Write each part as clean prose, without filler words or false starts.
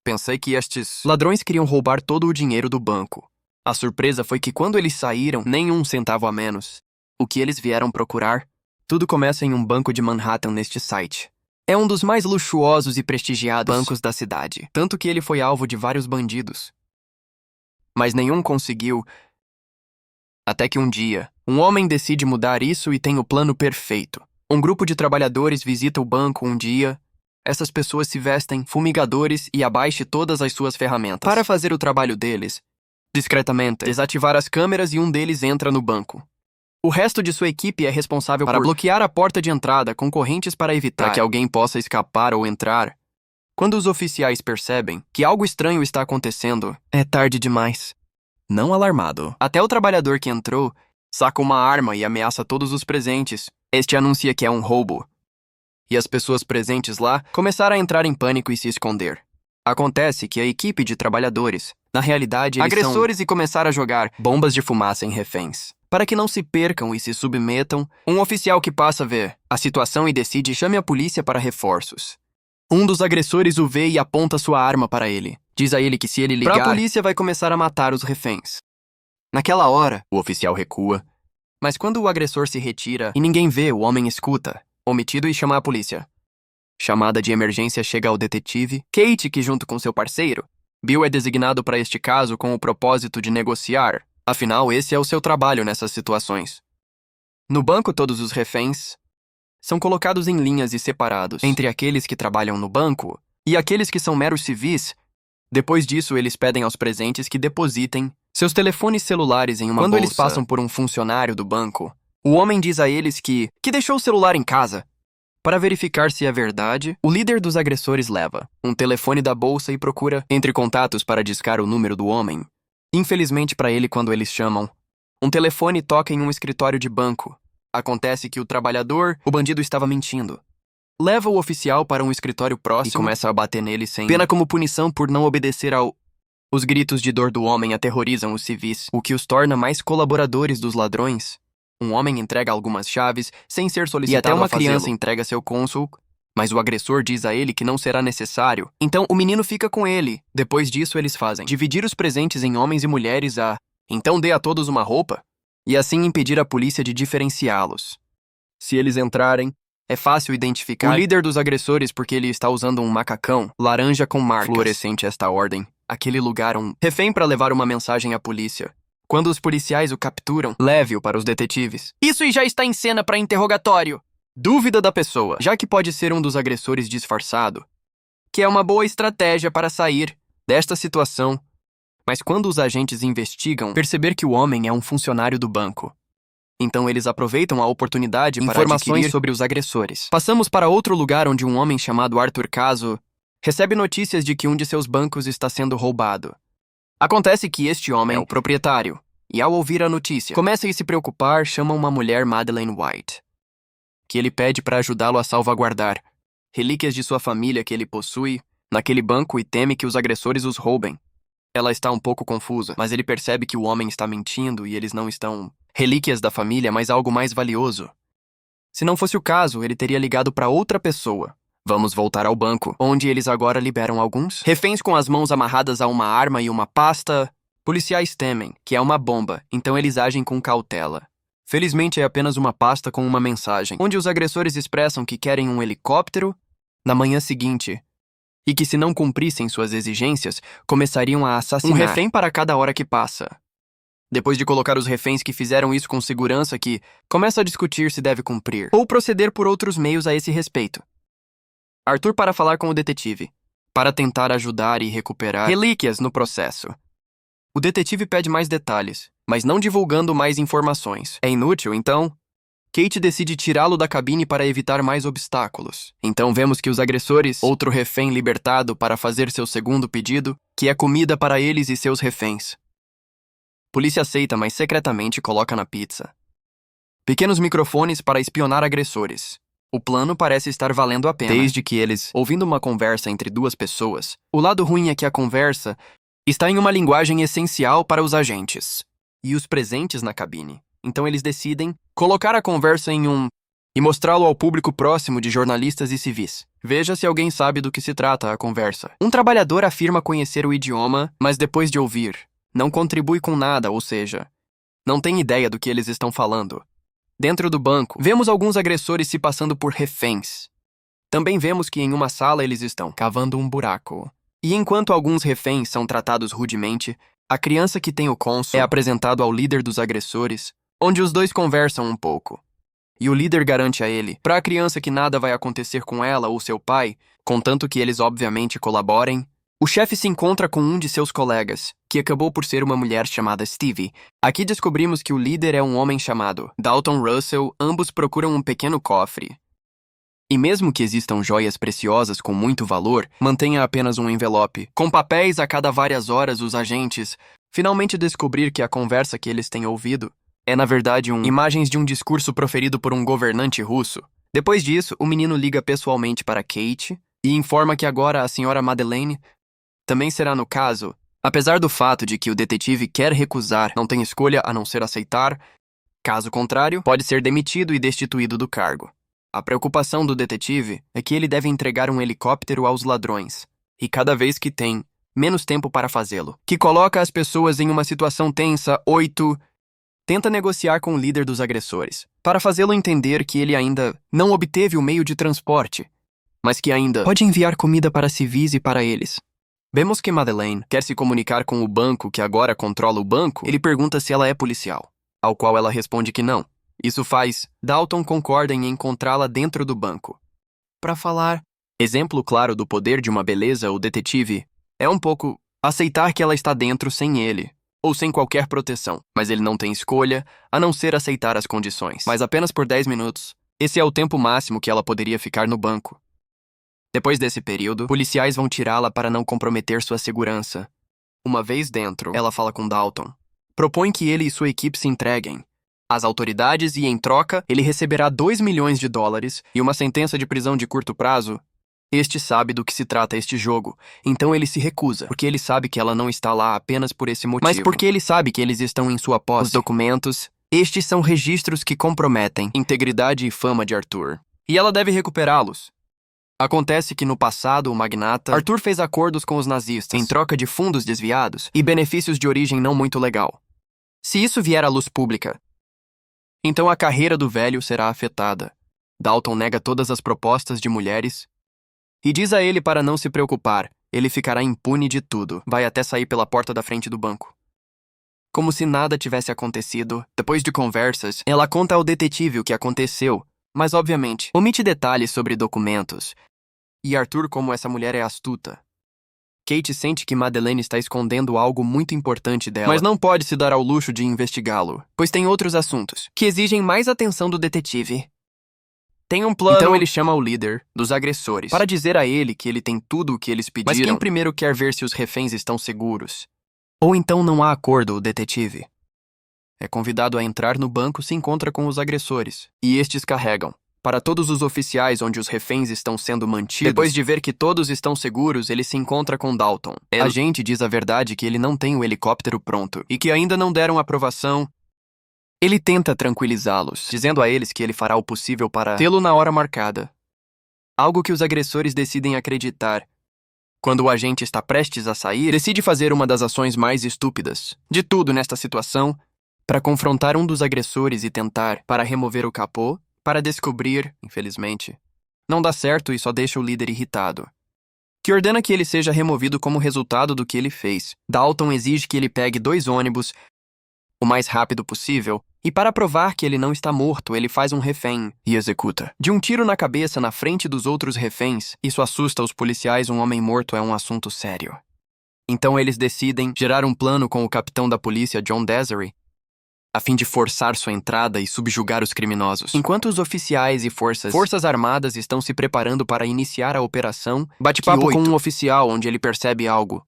Pensei que estes ladrões queriam roubar todo o dinheiro do banco. A surpresa foi que quando eles saíram, nem um centavo a menos. O que eles vieram procurar? Tudo começa em um banco de Manhattan neste site. É um dos mais luxuosos e prestigiados bancos da cidade, tanto que ele foi alvo de vários bandidos. Mas nenhum conseguiu. Até que um dia, um homem decide mudar isso e tem o plano perfeito. Um grupo de trabalhadores visita o banco um dia. Essas pessoas se vestem fumigadores e abaixe todas as suas ferramentas. Para fazer o trabalho deles, discretamente, desativar as câmeras e um deles entra no banco. O resto de sua equipe é responsável por bloquear a porta de entrada com correntes para evitar que alguém possa escapar ou entrar. Quando os oficiais percebem que algo estranho está acontecendo, é tarde demais. Não alarmado, até o trabalhador que entrou saca uma arma e ameaça todos os presentes. Este anuncia que é um roubo. E as pessoas presentes lá começaram a entrar em pânico e se esconder. Acontece que a equipe de trabalhadores, na realidade, eles agressores e começaram a jogar bombas de fumaça em reféns. Para que não se percam e se submetam, um oficial que passa vê a situação e decide chame a polícia para reforços. Um dos agressores o vê e aponta sua arma para ele. Diz a ele que se ele ligar, a polícia vai começar a matar os reféns. Naquela hora, o oficial recua. Mas quando o agressor se retira e ninguém vê, o homem escuta, omitido e chama a polícia. Chamada de emergência chega ao detetive Kate, que junto com seu parceiro, Bill, é designado para este caso com o propósito de negociar. Afinal, esse é o seu trabalho nessas situações. No banco, todos os reféns são colocados em linhas e separados entre aqueles que trabalham no banco e aqueles que são meros civis. Depois disso, eles pedem aos presentes que depositem seus telefones celulares em uma bolsa. Quando eles passam por um funcionário do banco, o homem diz a eles que deixou o celular em casa. Para verificar se é verdade, o líder dos agressores leva um telefone da bolsa e procura entre contatos para discar o número do homem. Infelizmente para ele, quando eles chamam, um telefone toca em um escritório de banco. Acontece que o bandido estava mentindo. Leva o oficial para um escritório próximo e começa a bater nele sem pena como punição por não obedecer ao... Os gritos de dor do homem aterrorizam os civis, o que os torna mais colaboradores dos ladrões. Um homem entrega algumas chaves sem ser solicitado e até uma criança entrega seu cônsul, mas o agressor diz a ele que não será necessário. Então o menino fica com ele. Depois disso eles fazem dividir os presentes em homens e mulheres então dê a todos uma roupa e assim impedir a polícia de diferenciá-los. Se eles entrarem, é fácil identificar o líder dos agressores porque ele está usando um macacão laranja com marcas fluorescente esta ordem. Aquele lugar um refém para levar uma mensagem à polícia. Quando os policiais o capturam, leve-o para os detetives. Isso já está em cena para interrogatório. Dúvida da pessoa, já que pode ser um dos agressores disfarçado, que é uma boa estratégia para sair desta situação. Mas quando os agentes investigam, perceber que o homem é um funcionário do banco. Então eles aproveitam a oportunidade para informações sobre os agressores. Passamos para outro lugar onde um homem chamado Arthur Caso recebe notícias de que um de seus bancos está sendo roubado. Acontece que este homem é o proprietário, e ao ouvir a notícia, começa a se preocupar, chama uma mulher, Madeleine White, que ele pede para ajudá-lo a salvaguardar relíquias de sua família que ele possui naquele banco e teme que os agressores os roubem. Ela está um pouco confusa, mas ele percebe que o homem está mentindo e eles não estão relíquias da família, mas algo mais valioso. Se não fosse o caso, ele teria ligado para outra pessoa. Vamos voltar ao banco, onde eles agora liberam alguns reféns com as mãos amarradas a uma arma e uma pasta. Policiais temem que é uma bomba, então eles agem com cautela. Felizmente é apenas uma pasta com uma mensagem, onde os agressores expressam que querem um helicóptero na manhã seguinte e que se não cumprissem suas exigências, começariam a assassinar um refém para cada hora que passa. Depois de colocar os reféns que fizeram isso com segurança que começa a discutir se deve cumprir ou proceder por outros meios a esse respeito. Arthur para falar com o detetive, para tentar ajudar e recuperar relíquias no processo. O detetive pede mais detalhes, mas não divulgando mais informações. É inútil, então? Kate decide tirá-lo da cabine para evitar mais obstáculos. Então vemos que os agressores, outro refém libertado para fazer seu segundo pedido, que é comida para eles e seus reféns. Polícia aceita, mas secretamente coloca na pizza pequenos microfones para espionar agressores. O plano parece estar valendo a pena, desde que eles, ouvindo uma conversa entre duas pessoas, o lado ruim é que a conversa está em uma linguagem essencial para os agentes e os presentes na cabine. Então eles decidem colocar a conversa em um e mostrá-lo ao público próximo de jornalistas e civis. Veja se alguém sabe do que se trata a conversa. Um trabalhador afirma conhecer o idioma, mas depois de ouvir, não contribui com nada, ou seja, não tem ideia do que eles estão falando. Dentro do banco, vemos alguns agressores se passando por reféns. Também vemos que em uma sala eles estão cavando um buraco. E enquanto alguns reféns são tratados rudemente, a criança que tem o cônsul é apresentado ao líder dos agressores, onde os dois conversam um pouco. E o líder garante a ele, para a criança, que nada vai acontecer com ela ou seu pai, contanto que eles obviamente colaborem. O chefe se encontra com um de seus colegas, que acabou por ser uma mulher chamada Stevie. Aqui descobrimos que o líder é um homem chamado Dalton Russell. Ambos procuram um pequeno cofre. E mesmo que existam joias preciosas com muito valor, mantenha apenas um envelope. Com papéis a cada várias horas, os agentes finalmente descobrir que a conversa que eles têm ouvido é, na verdade, imagens de um discurso proferido por um governante russo. Depois disso, o menino liga pessoalmente para Kate e informa que agora a senhora Madeleine também será no caso. Apesar do fato de que o detetive quer recusar, não tem escolha a não ser aceitar. Caso contrário, pode ser demitido e destituído do cargo. A preocupação do detetive é que ele deve entregar um helicóptero aos ladrões, e cada vez que tem, menos tempo para fazê-lo, que coloca as pessoas em uma situação tensa. 8. Tenta negociar com o líder dos agressores, para fazê-lo entender que ele ainda não obteve o meio de transporte, mas que ainda pode enviar comida para civis e para eles. Vemos que Madeleine quer se comunicar com o banco que agora controla o banco. Ele pergunta se ela é policial, ao qual ela responde que não. Isso faz Dalton concorda em encontrá-la dentro do banco. Para falar, exemplo claro do poder de uma beleza, o detetive é um pouco aceitar que ela está dentro sem ele, ou sem qualquer proteção, mas ele não tem escolha a não ser aceitar as condições. Mas apenas por 10 minutos. Esse é o tempo máximo que ela poderia ficar no banco. Depois desse período, policiais vão tirá-la para não comprometer sua segurança. Uma vez dentro, ela fala com Dalton. Propõe que ele e sua equipe se entreguem às autoridades e, em troca, ele receberá $2 milhões e uma sentença de prisão de curto prazo. Este sabe do que se trata este jogo, então ele se recusa, porque ele sabe que ela não está lá apenas por esse motivo. Mas porque ele sabe que eles estão em sua posse. Os documentos, estes são registros que comprometem integridade e fama de Arthur. E ela deve recuperá-los. Acontece que no passado, o magnata Arthur fez acordos com os nazistas em troca de fundos desviados e benefícios de origem não muito legal. Se isso vier à luz pública, então a carreira do velho será afetada. Dalton nega todas as propostas de mulheres e diz a ele para não se preocupar, ele ficará impune de tudo. Vai até sair pela porta da frente do banco. Como se nada tivesse acontecido, depois de conversas, ela conta ao detetive o que aconteceu, mas obviamente omite detalhes sobre documentos. E Arthur, como essa mulher é astuta. Kate sente que Madeleine está escondendo algo muito importante dela, mas não pode se dar ao luxo de investigá-lo, pois tem outros assuntos que exigem mais atenção do detetive. Tem um plano. Então ele chama o líder dos agressores para dizer a ele que ele tem tudo o que eles pediram, mas quem primeiro quer ver se os reféns estão seguros. Ou então não há acordo, o detetive é convidado a entrar no banco, se encontra com os agressores, e estes carregam para todos os oficiais onde os reféns estão sendo mantidos. Depois de ver que todos estão seguros, ele se encontra com Dalton. A agente diz a verdade que ele não tem o helicóptero pronto e que ainda não deram aprovação. Ele tenta tranquilizá-los, dizendo a eles que ele fará o possível para tê-lo na hora marcada. Algo que os agressores decidem acreditar. Quando o agente está prestes a sair, decide fazer uma das ações mais estúpidas de tudo nesta situação, para confrontar um dos agressores e tentar para remover o capô, para descobrir, infelizmente, não dá certo e só deixa o líder irritado, que ordena que ele seja removido como resultado do que ele fez. Dalton exige que ele pegue 2 ônibus o mais rápido possível, e para provar que ele não está morto, ele faz um refém e executa de um tiro na cabeça na frente dos outros reféns. Isso assusta os policiais, um homem morto é um assunto sério. Então eles decidem gerar um plano com o capitão da polícia, John Desiree, a fim de forçar sua entrada e subjugar os criminosos. Enquanto os oficiais e forças armadas estão se preparando para iniciar a operação, bate-papo com um oficial onde ele percebe algo.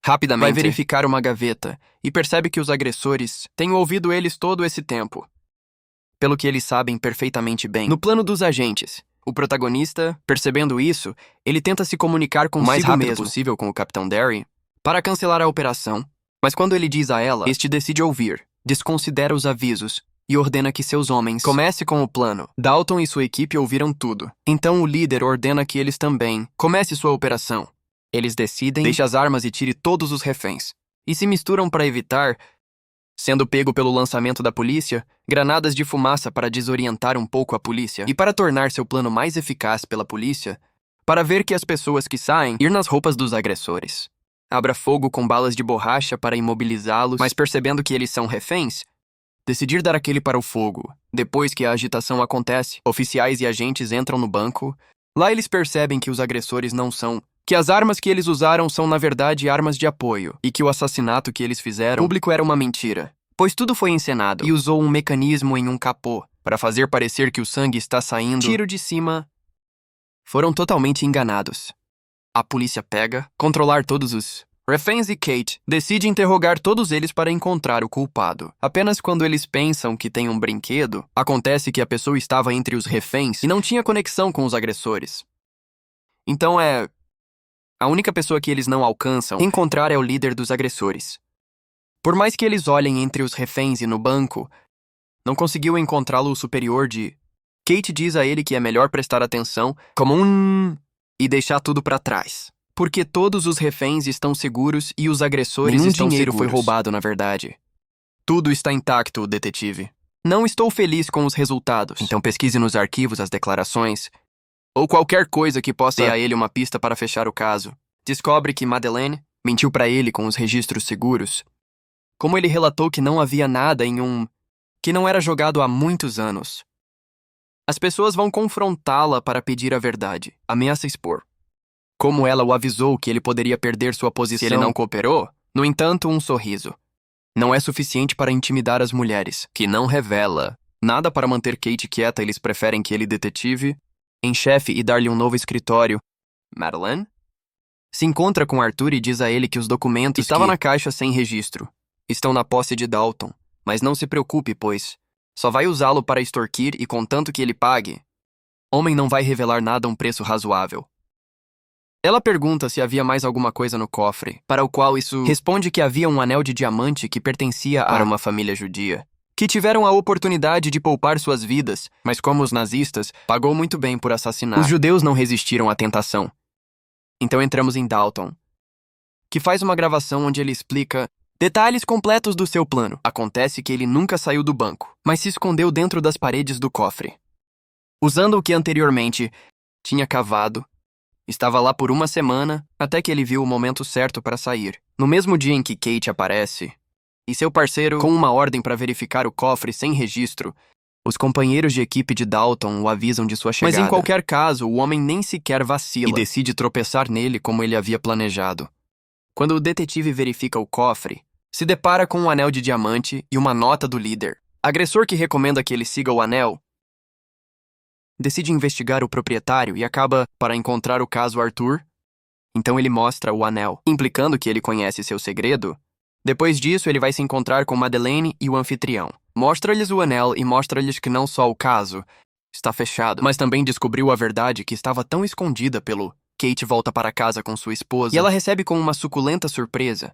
Rapidamente, vai verificar uma gaveta e percebe que os agressores têm ouvido eles todo esse tempo. Pelo que eles sabem perfeitamente bem. No plano dos agentes, o protagonista, percebendo isso, ele tenta se comunicar consigo o mais rápido possível com o Capitão Derry para cancelar a operação, mas quando ele diz a ela, este decide ouvir, desconsidera os avisos e ordena que seus homens comecem com o plano. Dalton e sua equipe ouviram tudo. Então o líder ordena que eles também comecem sua operação. Eles decidem deixar as armas e tire todos os reféns. E se misturam para evitar, sendo pego pelo lançamento da polícia, granadas de fumaça para desorientar um pouco a polícia e para tornar seu plano mais eficaz pela polícia, para ver que as pessoas que saem ir nas roupas dos agressores. Abra fogo com balas de borracha para imobilizá-los, mas percebendo que eles são reféns, decidir dar aquele para o fogo. Depois que a agitação acontece, oficiais e agentes entram no banco. Lá eles percebem que os agressores não são, que as armas que eles usaram são na verdade armas de apoio, e que o assassinato que eles fizeram público era uma mentira, pois tudo foi encenado, e usou um mecanismo em um capô para fazer parecer que o sangue está saindo. Tiro de cima. Foram totalmente enganados. A polícia pega, controlar todos os reféns e Kate decide interrogar todos eles para encontrar o culpado. Apenas quando eles pensam que tem um brinquedo, acontece que a pessoa estava entre os reféns e não tinha conexão com os agressores. Então a única pessoa que eles não alcançam encontrar é o líder dos agressores. Por mais que eles olhem entre os reféns e no banco, não conseguiu encontrá-lo o superior de... Kate diz a ele que é melhor prestar atenção como e deixar tudo para trás. Porque todos os reféns estão seguros e os agressores estão dinheiro seguros. Foi roubado, na verdade. Tudo está intacto, detetive. Não estou feliz com os resultados. Então pesquise nos arquivos as declarações ou qualquer coisa que possa dar a ele uma pista para fechar o caso. Descobre que Madeleine mentiu para ele com os registros seguros. Como ele relatou que não havia nada em que não era jogado há muitos anos. As pessoas vão confrontá-la para pedir a verdade. Ameaça expor. Como ela o avisou que ele poderia perder sua posição se ele não cooperou, no entanto, um sorriso. Não é suficiente para intimidar as mulheres, que não revela nada para manter Kate quieta. Eles preferem que ele, detetive, em chefe e dar-lhe um novo escritório. Madeleine se encontra com Arthur e diz a ele que os documentos estavam na caixa sem registro. Estão na posse de Dalton, mas não se preocupe, pois só vai usá-lo para extorquir e contanto que ele pague. Homem não vai revelar nada a um preço razoável. Ela pergunta se havia mais alguma coisa no cofre, para o qual isso responde que havia um anel de diamante que pertencia a uma família judia, que tiveram a oportunidade de poupar suas vidas, mas como os nazistas, pagou muito bem por assassinar. Os judeus não resistiram à tentação. Então entramos em Dalton, que faz uma gravação onde ele explica detalhes completos do seu plano. Acontece que ele nunca saiu do banco, mas se escondeu dentro das paredes do cofre. Usando o que anteriormente tinha cavado, estava lá por uma semana, até que ele viu o momento certo para sair. No mesmo dia em que Kate aparece, e seu parceiro com uma ordem para verificar o cofre sem registro, os companheiros de equipe de Dalton o avisam de sua chegada. Mas em qualquer caso, o homem nem sequer vacila e decide tropeçar nele como ele havia planejado. Quando o detetive verifica o cofre, se depara com um anel de diamante e uma nota do líder. Agressor que recomenda que ele siga o anel decide investigar o proprietário e acaba para encontrar o caso Arthur. Então ele mostra o anel, implicando que ele conhece seu segredo. Depois disso, ele vai se encontrar com Madeleine e o anfitrião. Mostra-lhes o anel e mostra-lhes que não só o caso está fechado, mas também descobriu a verdade que estava tão escondida pelo... Kate volta para casa com sua esposa e ela recebe com uma suculenta surpresa.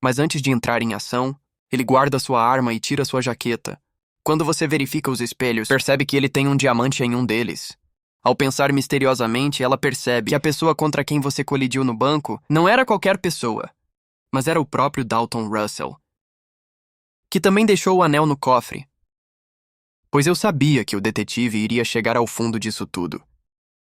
Mas antes de entrar em ação, ele guarda sua arma e tira sua jaqueta. Quando você verifica os espelhos, percebe que ele tem um diamante em um deles. Ao pensar misteriosamente, ela percebe que a pessoa contra quem você colidiu no banco não era qualquer pessoa, mas era o próprio Dalton Russell, que também deixou o anel no cofre. Pois eu sabia que o detetive iria chegar ao fundo disso tudo.